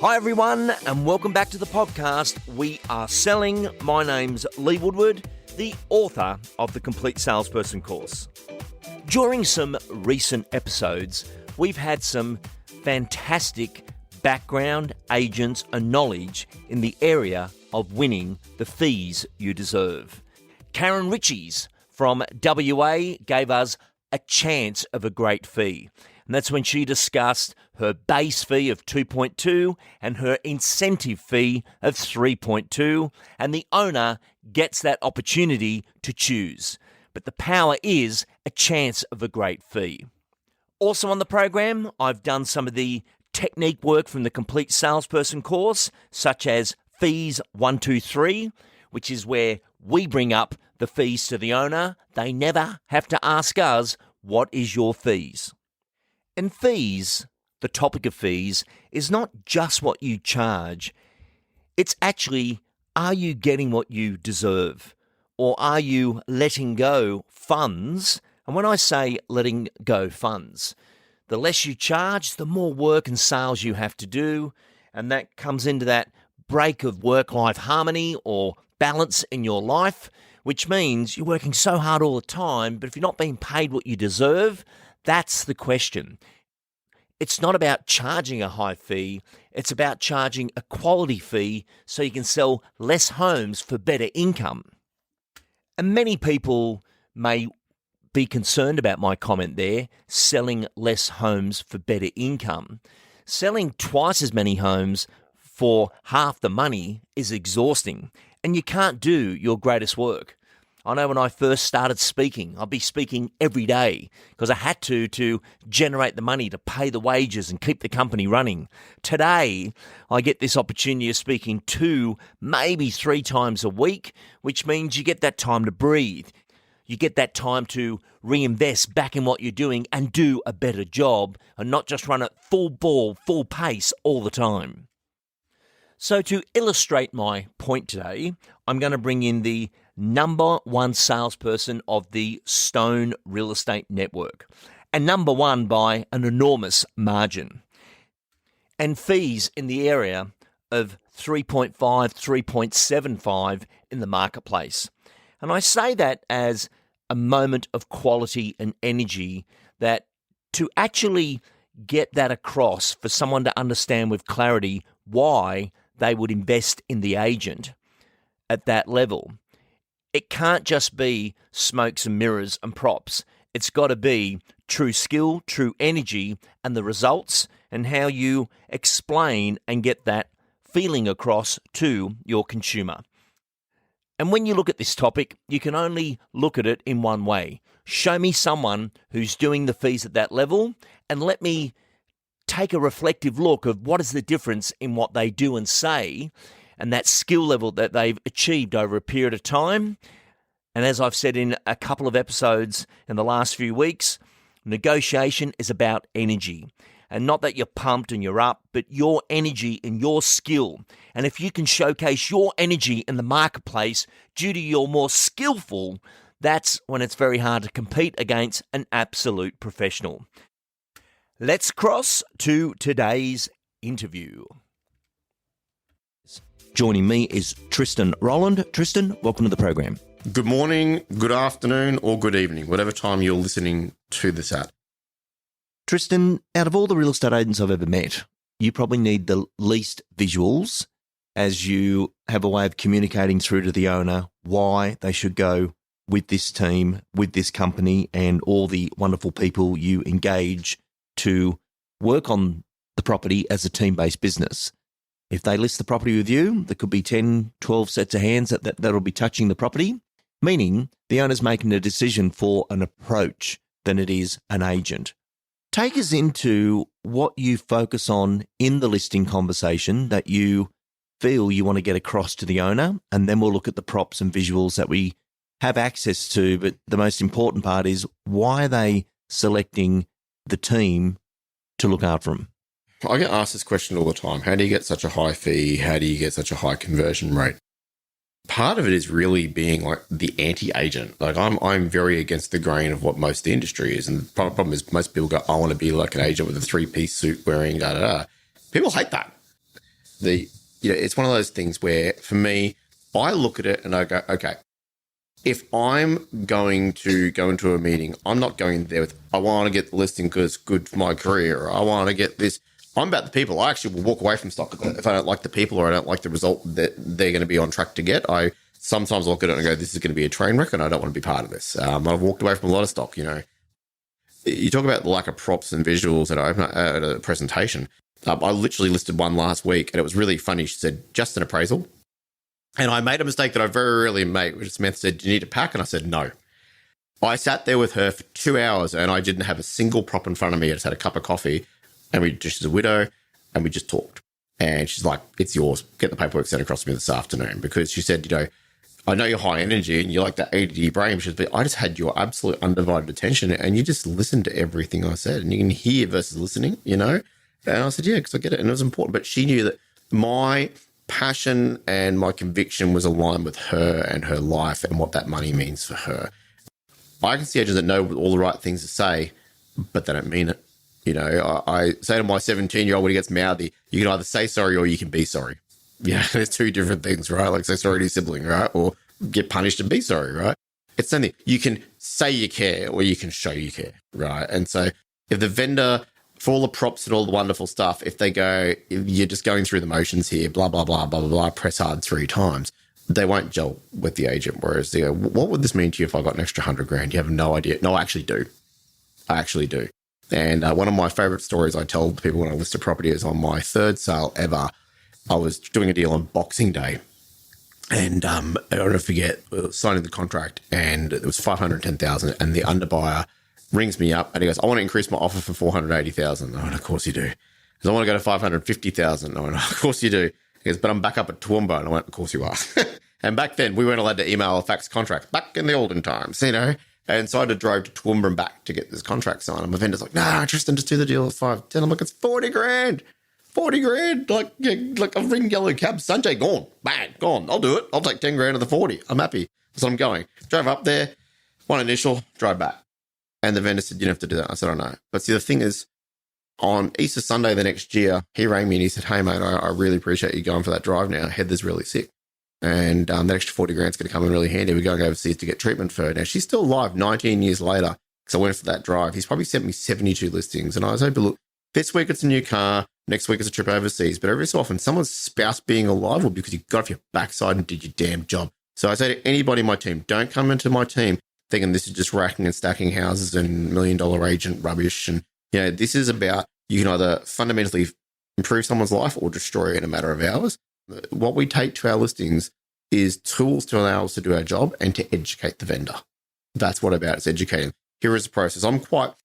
Hi everyone, and welcome back to the podcast. We are selling. My name's Lee Woodward, the author of the Complete Salesperson course. During some recent episodes, we've had some fantastic background, agents, and knowledge in the area of winning the fees you deserve. Karen Ritchies from WA gave us a chance of a great fee. And that's when she discussed her base fee of 2.2 and her incentive fee of 3.2, and the owner gets that opportunity to choose. But the power is a chance of a great fee. Also on the program, I've done some of the technique work from the Complete Salesperson course, such as fees 1, 2, 3, which is where we bring up the fees to the owner. They never have to ask us, what is your fees? And fees, the topic of fees, is not just what you charge. It's actually, are you getting what you deserve? Or are you letting go funds? And when I say letting go funds, the less you charge, the more work and sales you have to do. And that comes into that break of work-life harmony or balance in your life, which means you're working so hard all the time, but if you're not being paid what you deserve, that's the question. It's not about charging a high fee, it's about charging a quality fee so you can sell less homes for better income. And many people may be concerned about my comment there, selling less homes for better income. Selling twice as many homes for half the money is exhausting, and you can't do your greatest work. I know when I first started speaking, I'd be speaking every day because I had to generate the money to pay the wages and keep the company running. Today, I get this opportunity of speaking 2, maybe 3 times a week, which means you get that time to breathe. You get that time to reinvest back in what you're doing and do a better job and not just run at full ball, full pace all the time. So to illustrate my point today, I'm going to bring in the number 1 salesperson of the Stone Real Estate Network, and number 1 by an enormous margin, and fees in the area of 3.5, 3.75 in the marketplace. And I say that as a moment of quality and energy, that to actually get that across for someone to understand with clarity why they would invest in the agent at that level. It can't just be smokes and mirrors and props. It's got to be true skill, true energy, and the results, and how you explain and get that feeling across to your consumer. And when you look at this topic, you can only look at it in one way. Show me someone who's doing the fees at that level, and let me take a reflective look of what is the difference in what they do and say, and that skill level that they've achieved over a period of time. And as I've said in a couple of episodes in the last few weeks, negotiation is about energy. And not that you're pumped and you're up, but your energy and your skill. And if you can showcase your energy in the marketplace due to your more skillful, that's when it's very hard to compete against an absolute professional. Let's cross to today's interview. Joining me is Tristan Rowland. Tristan, welcome to the program. Good morning, good afternoon, or good evening, whatever time you're listening to this at. Tristan, out of all the real estate agents I've ever met, you probably need the least visuals as you have a way of communicating through to the owner why they should go with this team, with this company, and all the wonderful people you engage to work on the property as a team-based business. If they list the property with you, there could be 10, 12 sets of hands that'll be touching the property, meaning the owner's making a decision for an approach than it is an agent. Take us into what you focus on in the listing conversation that you feel you want to get across to the owner, and then we'll look at the props and visuals that we have access to. But the most important part is, why are they selecting the team to look after them? I get asked this question all the time. How do you get such a high fee? How do you get such a high conversion rate? Part of it is really being like the anti-agent. Like I'm very against the grain of what most of the industry is. And the problem is most people go, I want to be like an agent with a 3-piece suit wearing da-da-da. People hate that. it's one of those things where for me, I look at it and I go, okay, if I'm going to go into a meeting, I'm not going there with, I want to get the listing because it's good for my career. Or I want to get this. I'm about the people. I actually will walk away from stock if I don't like the people or I don't like the result that they're going to be on track to get. I sometimes look at it and go, this is going to be a train wreck and I don't want to be part of this. I've walked away from a lot of stock, You talk about the lack of props and visuals at a presentation. I literally listed one last week and it was really funny. She said, just an appraisal. And I made a mistake that I very rarely make, which Samantha said, do you need a pack? And I said, no. I sat there with her for 2 hours and I didn't have a single prop in front of me. I just had a cup of coffee and she's a widow and we just talked. And she's like, it's yours. Get the paperwork sent across to me this afternoon. Because she said, I know you're high energy and you like that ADD brain. She said, but I just had your absolute undivided attention and you just listened to everything I said. And you can hear versus listening, And I said, yeah, because I get it. And it was important. But she knew that my passion and my conviction was aligned with her and her life and what that money means for her. I can see agents that know all the right things to say, but they don't mean it. I say to my 17-year-old when he gets mouthy, you can either say sorry or you can be sorry. Yeah, there's two different things, right? Like say sorry to your sibling, right? Or get punished and be sorry, right? It's something you can say you care or you can show you care, right? And so if the vendor, for all the props and all the wonderful stuff, if they go, if you're just going through the motions here, blah, blah, blah, blah, blah, blah, press hard 3 times, they won't gel with the agent. Whereas they go, what would this mean to you if I got an extra $100,000? You have no idea. No, I actually do. And one of my favorite stories I tell people when I list a property is on my 3rd sale ever. I was doing a deal on Boxing Day and I don't forget, signing the contract and it was $510,000 and the underbuyer rings me up and he goes, I want to increase my offer for $480,000. I went, of course you do. He goes, I want to go to $550,000. I went, of course you do. He goes, but I'm back up at Toowoomba. And I went, of course you are. And back then we weren't allowed to email or fax contracts back in the olden times, And so I had to drive to Toowoomba and back to get this contract signed. And my vendor's like, nah, Tristan, just do the deal. It's $510. I'm like, it's $40,000. $40,000. Like a ring yellow cab. Sanjay, gone. Bang, gone. I'll do it. I'll take $10,000 of the 40. I'm happy. So I'm going. Drove up there, one initial, drive back. And the vendor said, you don't have to do that. I said, I know. But see, the thing is, on Easter Sunday the next year, he rang me and he said, hey, mate, I really appreciate you going for that drive now. Heather's really sick. And that extra $40,000 is going to come in really handy. We're going overseas to get treatment for her. Now, she's still alive 19 years later because I went for that drive. He's probably sent me 72 listings. And I was hoping, look, this week it's a new car. Next week it's a trip overseas. But every so often, someone's spouse being alive will because you got off your backside and did your damn job. So I say to anybody in my team, don't come into my team thinking this is just racking and stacking houses and $1 million agent rubbish. And, this is about you can either fundamentally improve someone's life or destroy it in a matter of hours. What we take to our listings is tools to allow us to do our job and to educate the vendor. That's what about it's educating. Here is the process. I don't want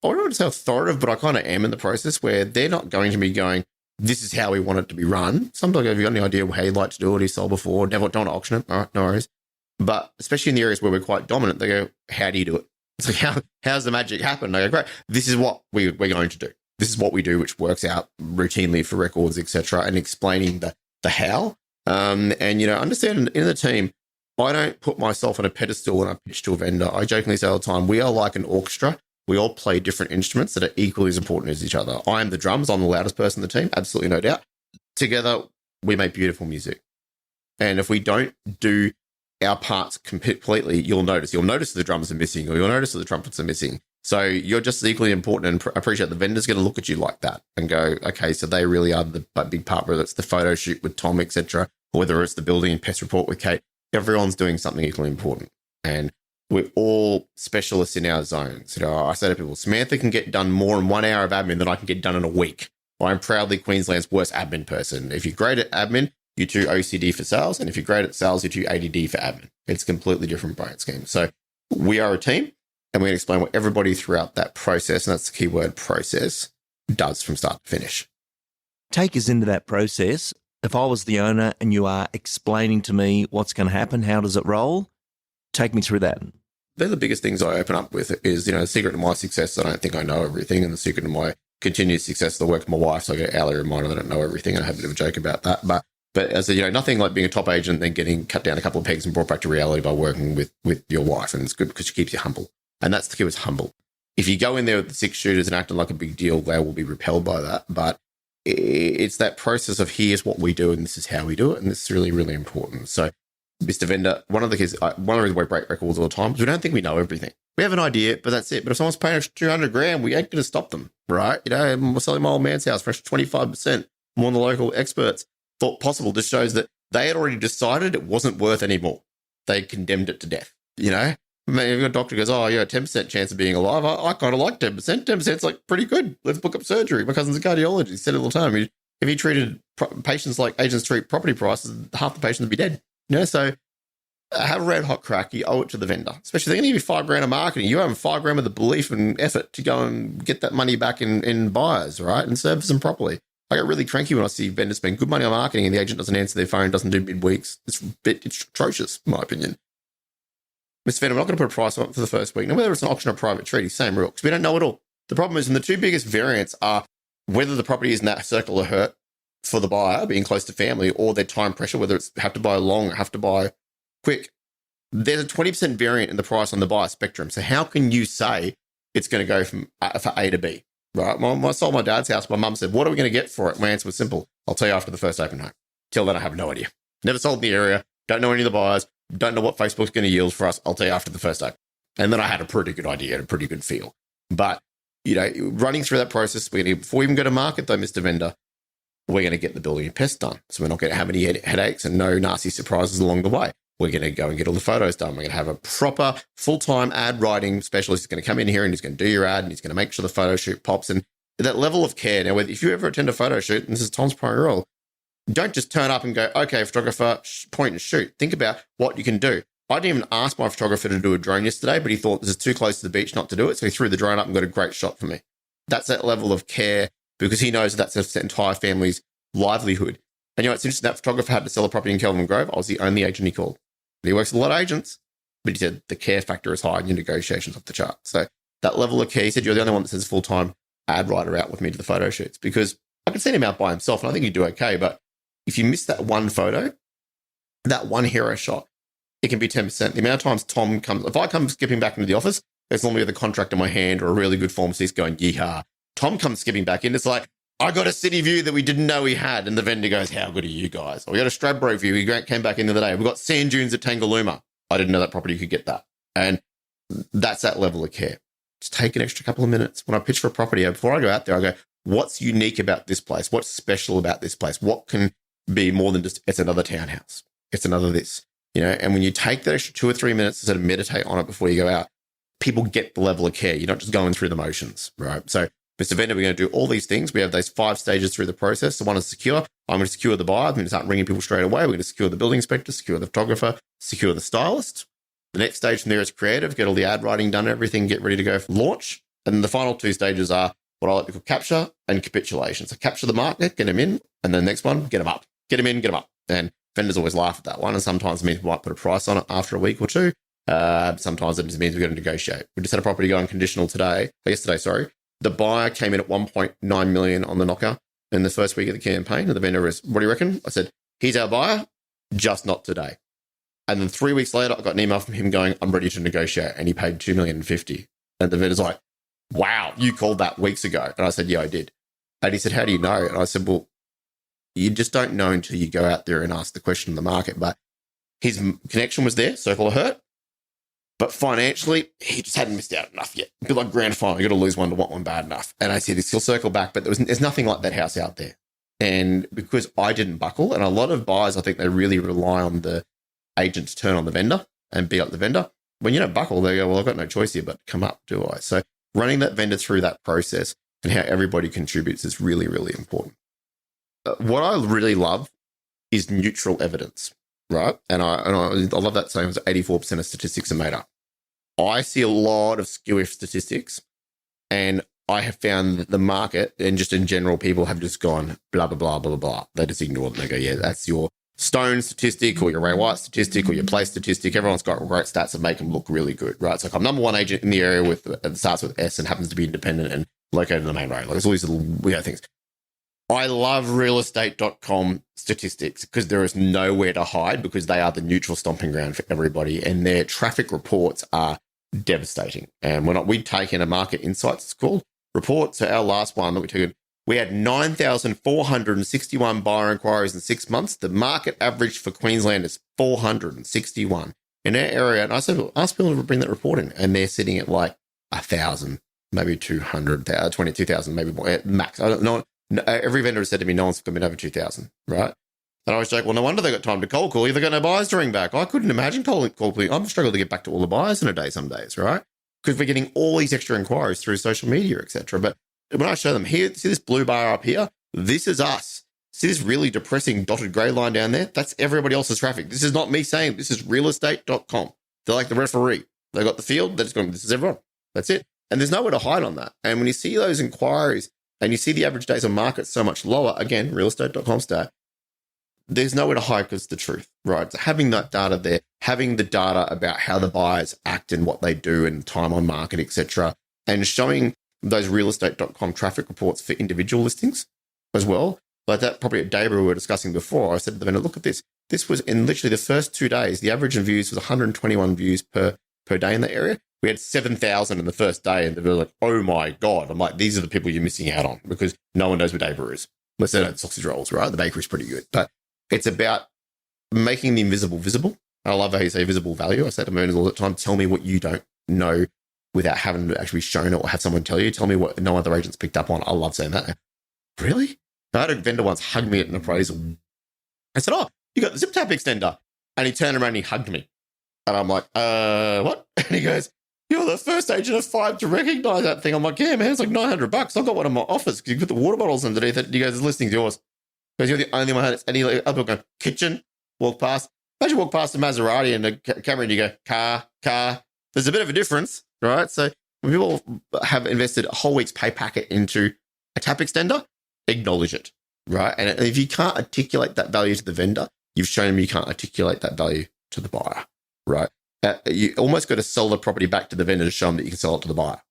to say authoritative, but I kind of am in the process where they're not going to be going, this is how we want it to be run. Sometimes have you got any idea how you'd like to do it? You sold before, never don't auction it. All right, no worries. But especially in the areas where we're quite dominant, they go, how do you do it? It's like, how's the magic happen? They go, great. This is what we're going to do. This is what we do, which works out routinely for records, etc., and explaining the how. And, understand in the team, I don't put myself on a pedestal when I pitch to a vendor. I jokingly say all the time, we are like an orchestra. We all play different instruments that are equally as important as each other. I am the drums. I'm the loudest person in the team. Absolutely no doubt. Together, we make beautiful music. And if we don't do our parts completely, you'll notice the drums are missing or you'll notice that the trumpets are missing. So you're just as equally important and appreciate the vendor's going to look at you like that and go, okay, so they really are the big part, whether it's the photo shoot with Tom, etc., or whether it's the building and pest report with Kate. Everyone's doing something equally important. And we're all specialists in our zones. I say to people, Samantha can get done more in 1 hour of admin than I can get done in a week. I'm proudly Queensland's worst admin person. If you're great at admin, you do OCD for sales. And if you're great at sales, you do ADD for admin. It's a completely different brain scheme. So we are a team and we're going to explain what everybody throughout that process, and that's the key word, process, does from start to finish. Take us into that process. If I was the owner and you are explaining to me what's going to happen, how does it roll? Take me through that. They're the biggest things I open up with is, the secret to my success. I don't think I know everything. And the secret to my continued success, the work of my wife. So I get hourly reminder that I don't know everything. And I have a bit of a joke about that. But as nothing like being a top agent and then getting cut down a couple of pegs and brought back to reality by working with your wife. And it's good because she keeps you humble. And that's the key, is humble. If you go in there with the 6 shooters and acting like a big deal, they will be repelled by that. But it's that process of here's what we do and this is how we do it. And this is really, really important. So, Mr. Vendor, one of the reasons we break records all the time is we don't think we know everything. We have an idea, but that's it. But if someone's paying us $200,000, we ain't going to stop them, right? We're selling my old man's house for 25% more than the local experts thought possible. This shows that they had already decided it wasn't worth any more. They condemned it to death, Maybe if a doctor goes, oh, you're a 10% chance of being alive. I kind of like 10%. 10%'s like pretty good. Let's book up surgery. My cousin's a cardiologist. He said it all the time. If he treated patients like agents treat property prices, half the patients would be dead. So have a red hot crack. You owe it to the vendor, especially they're going to give you $5,000 of marketing. You have $5,000 of the belief and effort to go and get that money back in buyers, right? And service them properly. I get really cranky when I see vendors spend good money on marketing and the agent doesn't answer their phone, doesn't do midweeks. It's atrocious, in my opinion. Mr. Vendor, I'm not going to put a price on it for the first week. Now, whether it's an auction or private treaty, same rule, because we don't know it all. The problem is, and the two biggest variants are whether the property is in that circle of hurt for the buyer, being close to family, or their time pressure, whether it's have to buy long or have to buy quick. There's a 20% variant in the price on the buyer spectrum. So how can you say it's going to go from for A to B, right? When I sold my dad's house, my mum said, what are we going to get for it? My answer was simple. I'll tell you after the first open home. Till then, I have no idea. Never sold in the area. Don't know any of the buyers. Don't know what Facebook's going to yield for us. I'll tell you after the first open. And then I had a pretty good idea and a pretty good feel. But, running through that process, before we even go to market though, Mr. Vendor, we're going to get the building and pest done. So we're not going to have any headaches and no nasty surprises along the way. We're going to go and get all the photos done. We're going to have a proper full-time ad writing specialist who's going to come in here and he's going to do your ad and he's going to make sure the photo shoot pops. And that level of care. Now, if you ever attend a photo shoot, and this is Tom's primary role, don't just turn up and go, okay, photographer, point and shoot. Think about what you can do. I didn't even ask my photographer to do a drone yesterday, but he thought this is too close to the beach not to do it. So he threw the drone up and got a great shot for me. That's that level of care because he knows that's his entire family's livelihood. And it's interesting, that photographer had to sell a property in Kelvin Grove. I was the only agent he called. He works with a lot of agents, but he said the care factor is high and your negotiations off the chart. So that level of care, he said, you're the only one that says full-time ad writer out with me to the photo shoots because I could send him out by himself and I think he'd do okay. But if you miss that one photo, that one hero shot, it can be 10%. The amount of times Tom comes, if I come skipping back into the office, there's normally the contract in my hand or a really good pharmacist going, yeehaw. Tom comes skipping back in. It's like, I got a city view that we didn't know we had. And the vendor goes, how good are you guys? Or we got a Stradbroke view. We came back in the other day. We've got sand dunes at Tangalooma. I didn't know that property could get that. And that's that level of care. Just take an extra couple of minutes. When I pitch for a property, before I go out there, I go, what's unique about this place? What's special about this place? What can be more than just, it's another townhouse. It's another this, and when you take that extra 2 or 3 minutes to sort of meditate on it before you go out, people get the level of care. You're not just going through the motions, right? So, Mr. Vendor, we're going to do all these things. We have those 5 stages through the process. So one is secure. I'm going to secure the buyer. I'm going to start ringing people straight away. We're going to secure the building inspector, secure the photographer, secure the stylist. The next stage from there is creative, get all the ad writing done, everything, get ready to go for launch. And then the final 2 stages are what I like to call capture and capitulation. So capture the market, get them in, and then the next one, get them up. Get them in, get them up. And vendors always laugh at that one. And sometimes it means we might put a price on it after a week or two. Sometimes it just means we're going to negotiate. We just had a property go on conditional yesterday. The buyer came in at 1.9 million on the knocker in the first week of the campaign. And the vendor was, what do you reckon? I said, he's our buyer, just not today. And then 3 weeks later, I got an email from him going, I'm ready to negotiate. And he paid $2,050,000. And the vendor's like, wow, you called that weeks ago. And I said, yeah, I did. And he said, how do you know? And I said, well, you just don't know until you go out there and ask the question in the market. But his connection was there, circle of hurt. But financially, he just hadn't missed out enough yet. A bit like grand final, you got to lose one to want one bad enough. And I said, he'll circle back, but there's nothing like that house out there. And because I didn't buckle, and a lot of buyers, I think they really rely on the agent to turn on the vendor and be up the vendor. When you don't buckle, they go, well, I've got no choice here but to come up, do I? So running that vendor through that process and how everybody contributes is really, really important. What I really love is neutral evidence, right? And I love that saying, 84% of statistics are made up. I see a lot of skew statistics, and I have found that the market and just in general, people have just gone blah, blah, blah, blah, blah. They just ignore them. They go, yeah, that's your stone statistic or your Ray White statistic or your place statistic. Everyone's got great stats that make them look really good, right? It's like I'm number one agent in the area that starts with S and happens to be independent and located in the main road. Like, there's all these little things. I love realestate.com statistics because there is nowhere to hide because they are the neutral stomping ground for everybody, and their traffic reports are devastating. And we take in a market insights, it's called report. So our last one that we took, We had 9,461 buyer inquiries in 6 months. The market average for Queensland is 461. In our area, and I said, ask people to bring that report in, and they're sitting at like 1,000, maybe 200,000, 22,000, maybe more, max. I don't know. Every vendor has said to me, no one's coming over 2,000, right? And I was like, well, no wonder they got time to cold call. They've got no buyers to ring back. I couldn't imagine cold calling. I'm struggling to get back to all the buyers in a day some days, right? Because we're getting all these extra inquiries through social media, etc. But when I show them here, see this blue bar up here? This is us. See this really depressing dotted grey line down there? That's everybody else's traffic. This is not me saying, this is realestate.com. They're like the referee. They got the field. They're just going, this is everyone. That's it. And there's nowhere to hide on that. And when you see those inquiries and you see the average days on market so much lower, again, realestate.com stat, there's nowhere to hide because it's the truth, right? So having that data there, having the data about how the buyers act and what they do and time on market, etc., and showing those realestate.com traffic reports for individual listings as well. Like that property at Daybury we were discussing before, I said to the vendor, look at this. This was in literally the first 2 days, the average in views was 121 views per day in the area. We had 7,000 in the first day, and they were like, oh my God. I'm like, these are the people you're missing out on because no one knows what Daybury is. Unless they know sausage rolls, right? The bakery's pretty good. But it's about making the invisible visible. I love how you say visible value. I say to owners all the time, tell me what you don't know without having to actually shown it or have someone tell you. Tell me what no other agents picked up on. I love saying that. Really? I had a vendor once hug me at an appraisal. I said, oh, you got the zip tap extender. And he turned around and he hugged me. And I'm like, what? And he goes, you're the first agent of 5 to recognize that thing. I'm like, yeah, man, it's like $900. I've got one in my office because you put the water bottles underneath it. And he goes, this listing's yours. Because you're the only one. And he other people go, kitchen, walk past. Imagine walk past a Maserati and a Camry and you go, car. There's a bit of a difference, right? So when people have invested a whole week's pay packet into a tap extender, acknowledge it, right? And if you can't articulate that value to the vendor, you've shown them you can't articulate that value to the buyer, right? You almost got to sell the property back to the vendor to show them that you can sell it to the buyer.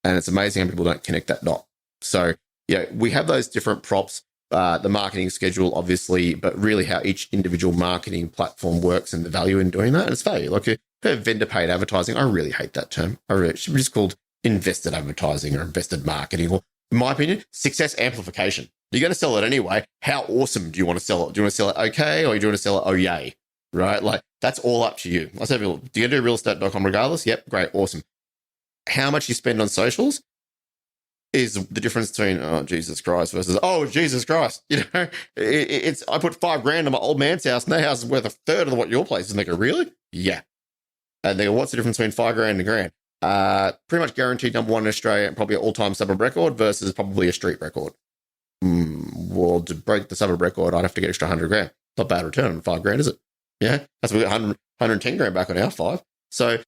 And it's amazing how people don't connect that dot. So, yeah, we have those different props, the marketing schedule, obviously, but really how each individual marketing platform works and the value in doing that. And it's value. Like vendor paid advertising, I really hate that term. It should be just called invested advertising or invested marketing, or in my opinion, success amplification. You're going to sell it anyway. How awesome do you want to sell it? Do you want to sell it okay, or do you want to sell it oh yay? Right? Like, that's all up to you. I say, do you do realestate.com regardless? Yep, great, awesome. How much you spend on socials is the difference between, oh, Jesus Christ versus, oh, Jesus Christ. You know, it's I put $5,000 on my old man's house, and their house is worth a third of what your place is. And they go, really? Yeah. And they go, what's the difference between $5,000 and $1,000? Pretty much guaranteed number one in Australia and probably an all-time suburb record versus probably a street record. Well, to break the suburb record, I'd have to get extra $100,000. Not bad return on $5,000, is it? Yeah, that's we got $110,000 back on our 5. So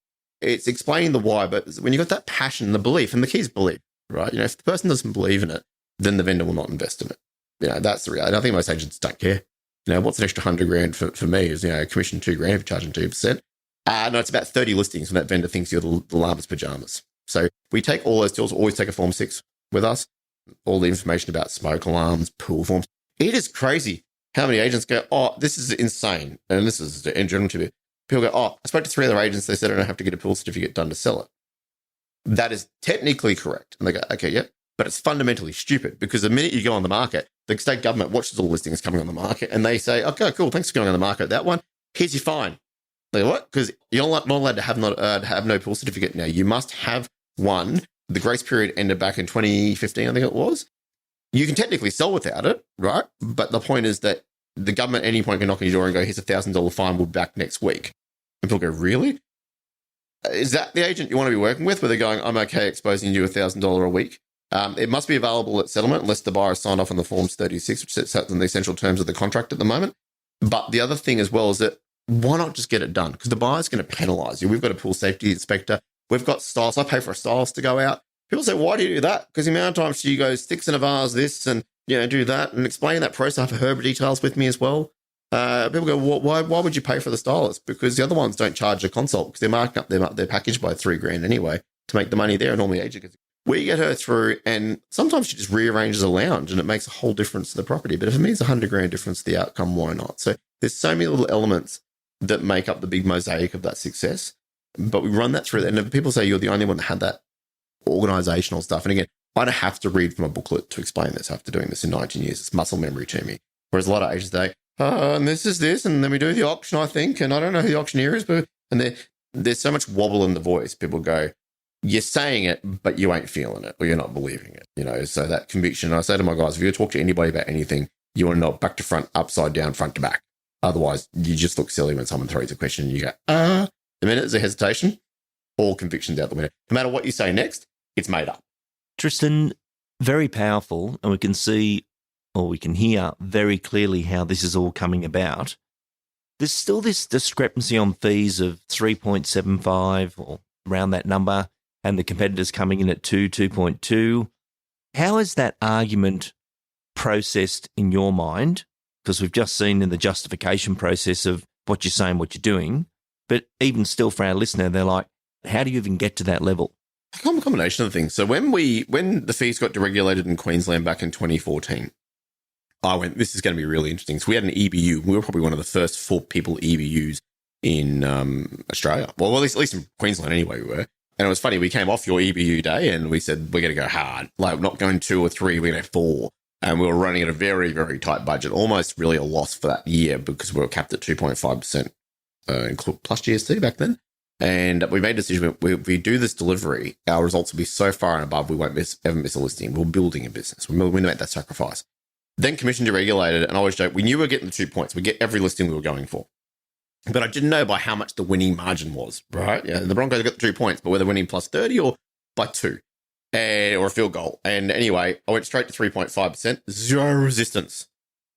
it's explaining the why, but when you've got that passion, the belief, and the key is belief, right? You know, if the person doesn't believe in it, then the vendor will not invest in it. You know, that's the reality. I think most agents don't care. You know, what's an extra $100,000 for me is, you know, commission $2,000 for charging 2%. No, it's about 30 listings when that vendor thinks you're the llama's pajamas. So we take all those tools, always take a Form 6 with us, all the information about smoke alarms, pool forms. It is crazy how many agents go, oh, this is insane. And this is in general to me. People go, oh, I spoke to 3 other agents. They said I don't have to get a pool certificate done to sell it. That is technically correct. And they go, okay, yeah. But it's fundamentally stupid because the minute you go on the market, the state government watches all listings coming on the market and they say, okay, cool, thanks for going on the market. That one, here's your fine. They go, what? Because you're not allowed to have no pool certificate now. You must have one. The grace period ended back in 2015, I think it was. You can technically sell without it, right? But the point is that the government at any point can knock on your door and go, here's a $1,000 fine, we'll be back next week. And people go, really? Is that the agent you want to be working with where they're going, I'm okay exposing you $1,000 a week? It must be available at settlement unless the buyer signed off on the Forms 36, which sets out in the essential terms of the contract at the moment. But the other thing as well is that why not just get it done? Because the buyer's going to penalise you. We've got a pool safety inspector. We've got stylists. I pay for a stylist to go out. People say, why do you do that? Because the amount of times she goes, sticks in a vase, this, and, you know, do that, and explain that process for her details with me as well. People go, well, why would you pay for the stylist? Because the other ones don't charge a consult because they're marking up their package by $3,000 anyway to make the money there. And normally agent gets, we get her through, and sometimes she just rearranges a lounge and it makes a whole difference to the property. But if it means $100,000 difference to the outcome, why not? So there's so many little elements that make up the big mosaic of that success. But we run that through. And if people say you're the only one that had that organizational stuff. And again, I don't have to read from a booklet to explain this after doing this in 19 years. It's muscle memory to me. Whereas a lot of agents say, and this is this, and then we do the auction, I think, and I don't know who the auctioneer is, but there's so much wobble in the voice. People go, you're saying it, but you ain't feeling it, or you're not believing it, so that conviction. I say to my guys, if you talk to anybody about anything, you want to know it back to front, upside down, front to back. Otherwise, you just look silly when someone throws a question and you go, the minute there's a hesitation, all convictions out the window. No matter what you say next, it's made up. Tristan, very powerful, and we can see, or we can hear very clearly how this is all coming about. There's still this discrepancy on fees of 3.75 or around that number, and the competitors coming in at 2.2. How is that argument processed in your mind? Because we've just seen in the justification process of what you're saying, what you're doing. But even still, for our listener, they're like, how do you even get to that level? A combination of things. So when the fees got deregulated in Queensland back in 2014, I went, this is going to be really interesting. So we had an EBU. We were probably one of the first full people EBUs in Australia. Well, at least in Queensland anyway, we were. And it was funny, we came off your EBU day and we said, we're going to go hard. Like, we're not going 2 or 3, we're going to 4. And we were running at a very, very tight budget, almost really a loss for that year because we were capped at 2.5% plus GST back then. And we made a decision, if we do this delivery, our results will be so far and above, we won't ever miss a listing. We're building a business. We made that sacrifice. Then commission deregulated, and I always joke, we knew we were getting the 2 points. We get every listing we were going for. But I didn't know by how much the winning margin was, right? Yeah, the Broncos got the 2 points, but whether winning plus 30 or by 2 or a field goal. And anyway, I went straight to 3.5%, zero resistance.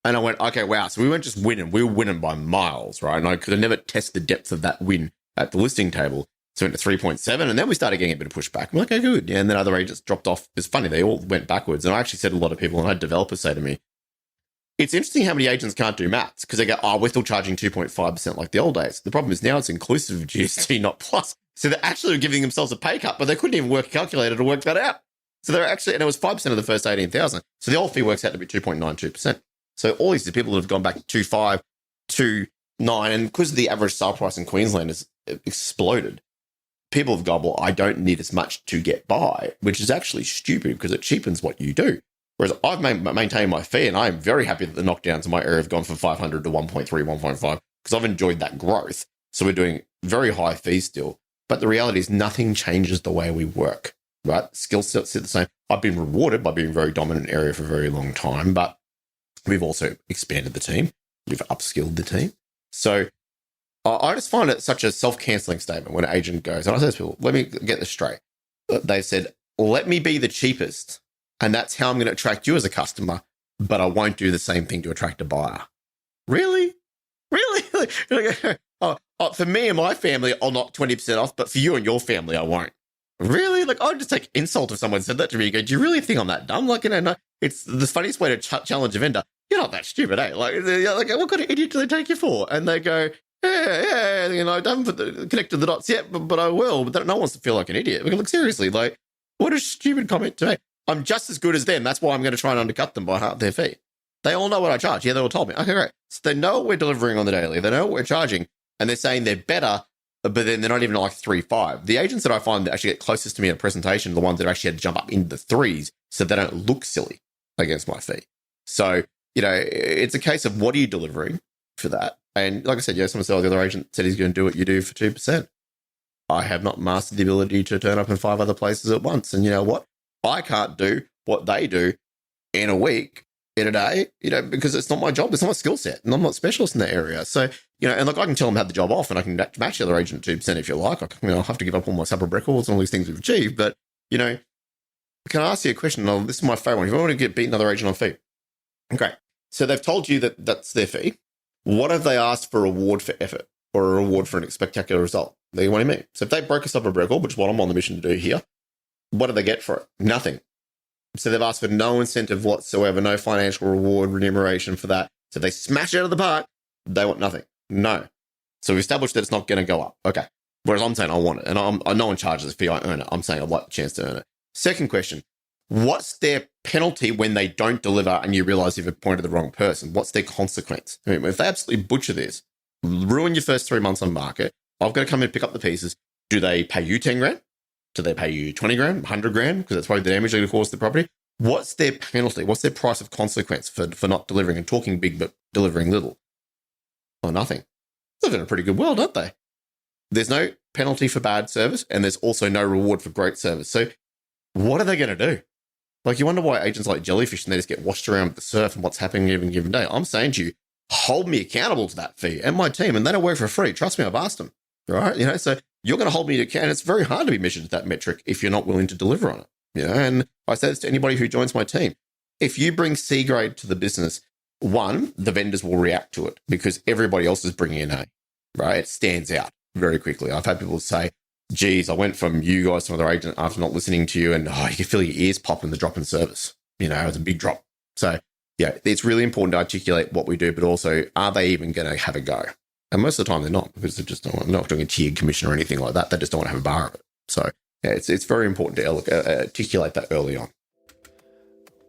And I went, okay, wow. So we weren't just winning, we were winning by miles, right? And I could have never tested the depth of that win at the listing table. So we went to 3.7, and then we started getting a bit of pushback. I'm like, okay, good. Yeah, and then other agents dropped off. It's funny, they all went backwards. And I actually said to a lot of people, and I had developers say to me, it's interesting how many agents can't do maths because they go, we're still charging 2.5% like the old days. The problem is now it's inclusive of GST, not plus. So they're actually giving themselves a pay cut, but they couldn't even work a calculator to work that out. So they're actually, and it was 5% of the first 18,000. So the old fee works out to be 2.92%. So all these people that have gone back to 2.5, 2.9, and because the average sale price in Queensland has exploded, people have gone, well, I don't need as much to get by, which is actually stupid because it cheapens what you do. Whereas I've maintained my fee, and I am very happy that the knockdowns in my area have gone from 500 to 1.3, 1.5, because I've enjoyed that growth. So we're doing very high fees still. But the reality is nothing changes the way we work, right? Skill sets sit the same. I've been rewarded by being a very dominant area for a very long time, but we've also expanded the team. We've upskilled the team. So I just find it such a self-cancelling statement when an agent goes, and I say to people, let me get this straight. They said, let me be the cheapest, and that's how I'm going to attract you as a customer, but I won't do the same thing to attract a buyer. Really? Really? For me and my family, I'll knock 20% off, but for you and your family, I won't. Really? Like, I'd just take insult if someone said that to me. You go, do you really think I'm that dumb? Like, no, it's the funniest way to challenge a vendor. You're not that stupid, eh? Like, what kind of idiot do they take you for? And they go, yeah, I haven't connected the dots yet, but I will. But no one wants to feel like an idiot. We can look seriously. Like, what a stupid comment to make. I'm just as good as them. That's why I'm going to try and undercut them by half their fee. They all know what I charge. Yeah, they all told me. Okay, great. So they know what we're delivering on the daily. They know what we're charging. And they're saying they're better, but then they're not even like 3.5. The agents that I find that actually get closest to me in a presentation are the ones that actually had to jump up into the 3s so they don't look silly against my fee. So, it's a case of what are you delivering for that? And like I said, someone said, the other agent said he's going to do what you do for 2%. I have not mastered the ability to turn up in 5 other places at once. And you know what? I can't do what they do in a week, in a day, because it's not my job. It's not my skill set. And I'm not a specialist in that area. So, and like I can tell them how the job off and I can match the other agent at 2% if you like. I'll have to give up all my sub records and all these things we've achieved. But, can I ask you a question? This is my favorite one. If you want to beat another agent on fee. Okay. So they've told you that that's their fee. What have they asked for a reward for effort or a reward for a spectacular result? What do you mean? So if they broke a sub record, which is what I'm on the mission to do here, what do they get for it? Nothing. So they've asked for no incentive whatsoever, no financial reward, remuneration for that. So if they smash it out of the park, they want nothing. No. So we've established that it's not going to go up. Okay. Whereas I'm saying I want it. And no one charges a fee, I earn it. I'm saying I'd like the chance to earn it. Second question. What's their penalty when they don't deliver and you realize you've appointed the wrong person? What's their consequence? I mean, if they absolutely butcher this, ruin your first 3 months on market, I've got to come in and pick up the pieces. Do they pay you 10 grand? Do they pay you 20 grand, 100 grand? Because that's probably the damage they're going to cause to the property. What's their penalty? What's their price of consequence for not delivering and talking big but delivering little? Or nothing. They live in a pretty good world, aren't they? There's no penalty for bad service, and there's also no reward for great service. So what are they going to do? Like, you wonder why agents like jellyfish and they just get washed around with the surf and what's happening every given day. I'm saying to you, hold me accountable to that fee and my team, and they don't work for free. Trust me, I've asked them. Right? So you're going to hold me to account. It's very hard to be measured at that metric if you're not willing to deliver on it. And I say this to anybody who joins my team. If you bring C grade to the business, one, the vendors will react to it because everybody else is bringing in A, right? It stands out very quickly. I've had people say, geez, I went from you guys to another agent after not listening to you, and you can feel your ears pop in the drop in service. It's a big drop. So yeah, it's really important to articulate what we do, but also, are they even going to have a go? And most of the time they're not, because they're not doing a tiered commission or anything like that. They just don't want to have a bar of it. So yeah, it's very important to articulate that early on.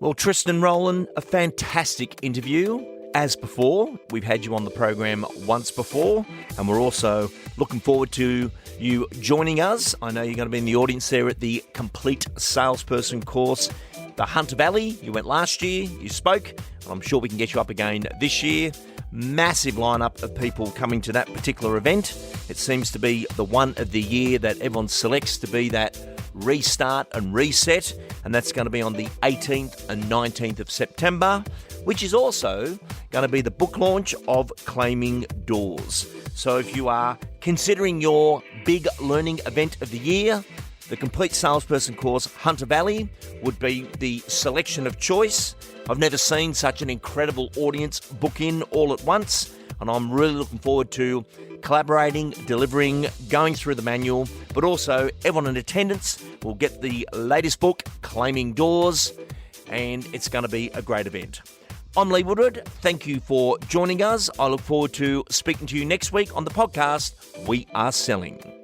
Well, Tristan Rowland, a fantastic interview. As before, we've had you on the program once before, and we're also looking forward to you joining us. I know you're going to be in the audience there at the Complete Salesperson course, the Hunter Valley. You went last year, you spoke, and I'm sure we can get you up again this year. Massive lineup of people coming to that particular event. It seems to be the one of the year that everyone selects to be that restart and reset, and that's going to be on the 18th and 19th of September, which is also going to be the book launch of Claiming Doors. So if you are considering your big learning event of the year, the Complete Salesperson course, Hunter Valley, would be the selection of choice. I've never seen such an incredible audience book in all at once, and I'm really looking forward to collaborating, delivering, going through the manual, but also everyone in attendance will get the latest book, Claiming Doors, and it's going to be a great event. I'm Lee Woodward. Thank you for joining us. I look forward to speaking to you next week on the podcast, We Are Selling.